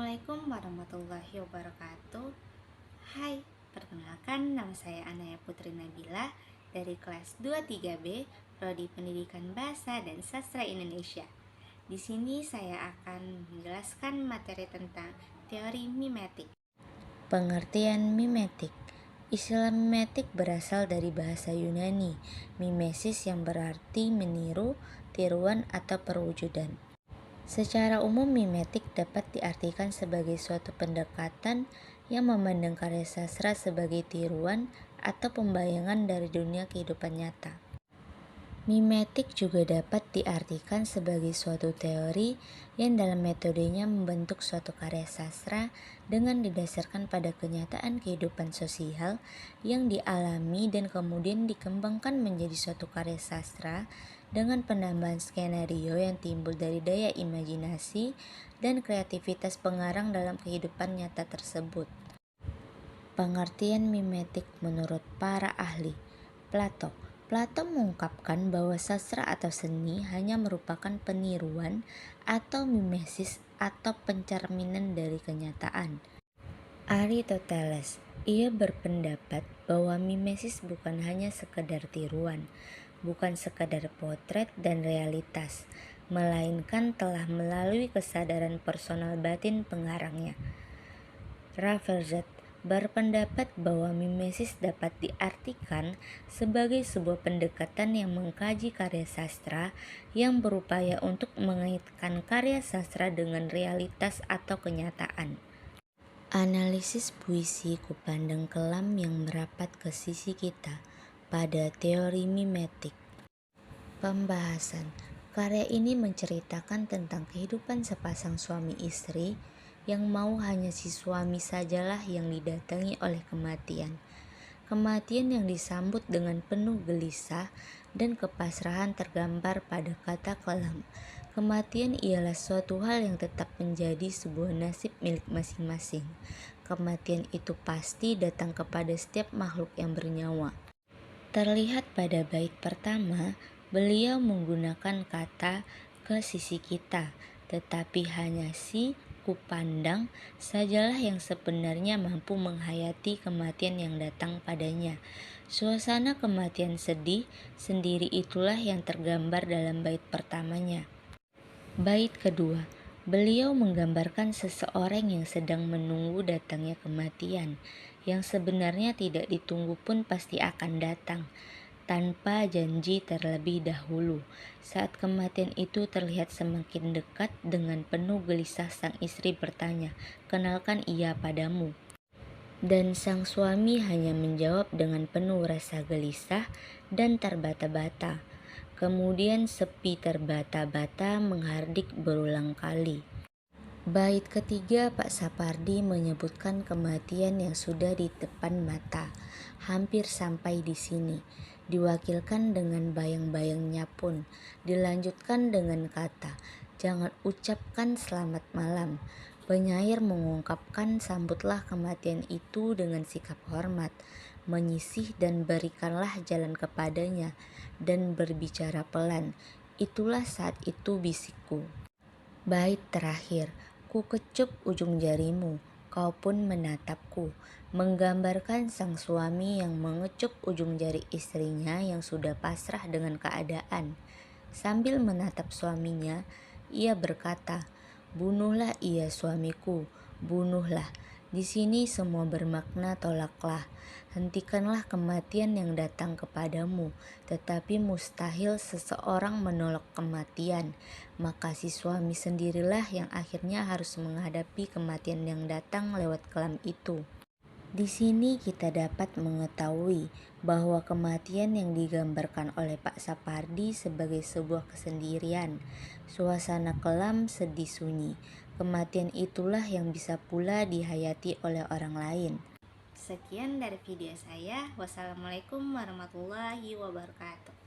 Assalamualaikum warahmatullahi wabarakatuh. Hai, perkenalkan nama saya Anaya Putri Nabila dari kelas 23B Prodi Pendidikan Bahasa dan Sastra Indonesia. Di sini saya akan menjelaskan materi tentang teori mimetik. Pengertian mimetik. Istilah mimetik berasal dari bahasa Yunani, mimesis yang berarti meniru, tiruan atau perwujudan. Secara umum mimetik dapat diartikan sebagai suatu pendekatan yang memandang karya sastra sebagai tiruan atau pembayangan dari dunia kehidupan nyata. Mimetik juga dapat diartikan sebagai suatu teori yang dalam metodenya membentuk suatu karya sastra dengan didasarkan pada kenyataan kehidupan sosial yang dialami dan kemudian dikembangkan menjadi suatu karya sastra dengan penambahan skenario yang timbul dari daya imajinasi dan kreativitas pengarang dalam kehidupan nyata tersebut. Pengertian mimetik menurut para ahli. Plato mengungkapkan bahwa sastra atau seni hanya merupakan peniruan atau mimesis atau pencerminan dari kenyataan. Aristoteles, ia berpendapat bahwa mimesis bukan hanya sekedar tiruan, bukan sekadar potret dan realitas, melainkan telah melalui kesadaran personal batin pengarangnya. Raverzet berpendapat bahwa mimesis dapat diartikan sebagai sebuah pendekatan yang mengkaji karya sastra yang berupaya untuk mengaitkan karya sastra dengan realitas atau kenyataan. Analisis puisi kupandang kelam yang merapat ke sisi kita pada teori mimetik. Pembahasan. Karya ini menceritakan tentang kehidupan sepasang suami istri yang mau hanya si suami sajalah yang didatangi oleh kematian. Kematian yang disambut dengan penuh gelisah dan kepasrahan tergambar pada kata kelam. Kematian ialah suatu hal yang tetap menjadi sebuah nasib milik masing-masing. Kematian itu pasti datang kepada setiap makhluk yang bernyawa. Terlihat pada bait pertama, beliau menggunakan kata ke sisi kita, tetapi hanya si kupandang sajalah yang sebenarnya mampu menghayati kematian yang datang padanya. Suasana kematian sedih sendiri itulah yang tergambar dalam bait pertamanya. Bait kedua, beliau menggambarkan seseorang yang sedang menunggu datangnya kematian, yang sebenarnya tidak ditunggu pun pasti akan datang tanpa janji terlebih dahulu. Saat kematian itu terlihat semakin dekat, dengan penuh gelisah sang istri bertanya, "Kenalkan ia padamu?" Dan sang suami hanya menjawab dengan penuh rasa gelisah dan terbata-bata. Kemudian sepi terbata-bata menghardik berulang kali. Bait ketiga, Pak Sapardi menyebutkan kematian yang sudah di depan mata, hampir sampai di sini. Diwakilkan dengan bayang-bayangnya pun. Dilanjutkan dengan kata, "Jangan ucapkan selamat malam." Penyair mengungkapkan sambutlah kematian itu dengan sikap hormat, menyisih dan berikanlah jalan kepadanya, dan berbicara pelan. Itulah saat itu bisikku. Bait terakhir, ku kecup ujung jarimu, kau pun menatapku, menggambarkan sang suami yang mengecup ujung jari istrinya yang sudah pasrah dengan keadaan. Sambil menatap suaminya, ia berkata, "Bunuhlah ia suamiku, bunuhlah." Di sini semua bermakna tolaklah. Hentikanlah kematian yang datang kepadamu, tetapi mustahil seseorang menolak kematian. Maka si suami sendirilah yang akhirnya harus menghadapi kematian yang datang lewat kelam itu. Di sini kita dapat mengetahui bahwa kematian yang digambarkan oleh Pak Sapardi sebagai sebuah kesendirian, suasana kelam sedih sunyi. Kematian itulah yang bisa pula dihayati oleh orang lain. Sekian dari video saya. Wassalamualaikum warahmatullahi wabarakatuh.